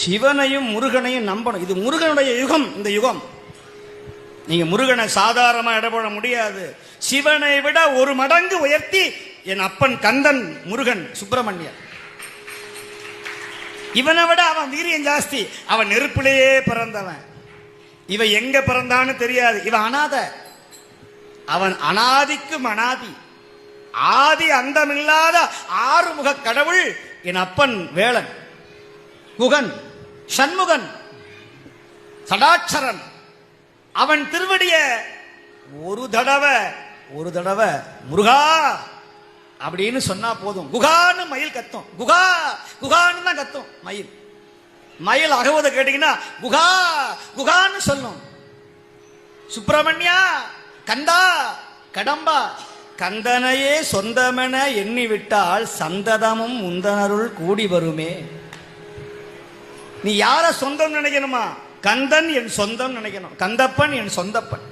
சிவனையும் முருகனையும் நம்பணும். இது முருகனுடைய யுகம். இந்த யுகம் நீங்க முருகனை சாதாரணமா இடப்பட முடியாது. சிவனை விட ஒரு மடங்கு உயர்த்தி என் அப்பன் கந்தன் முருகன் சுப்பிரமணியன். இவனை விட அவன் வீரியம் ஜாஸ்தி. அவன் நெருப்பிலேயே பிறந்தவன். இவன் எங்க பிறந்தான்னு தெரியாது. இவன் அனாத. அவன் அனாதிக்கும் அனாதி, ஆதி அந்தமில்லாத ஆறுமுக கடவுள் என் அப்பன் வேளன், குகன், சண்முகன், சடாட்சரன். அவன் திருவடிய ஒரு தடவை முருகா அப்படின்னு சொன்னா போதும். குகான்னு மயில் கத்தும். குகா குகான்னு தான் கத்தும் மயில். மயில் அகவத கேட்டீங்கன்னா குகா குகான்னு சொல்லும். சுப்பிரமணியா, கந்தா, கடம்பா. கந்தனையே சொந்தமென எண்ணி விட்டால் சந்ததமும் முந்தனருள் கூடி வருமே. நீ யார சொந்தம் நினைக்கணுமா? கந்தன் என் சொந்தம் நினைக்கணும். கந்தப்பன் என் சொந்தப்பன்.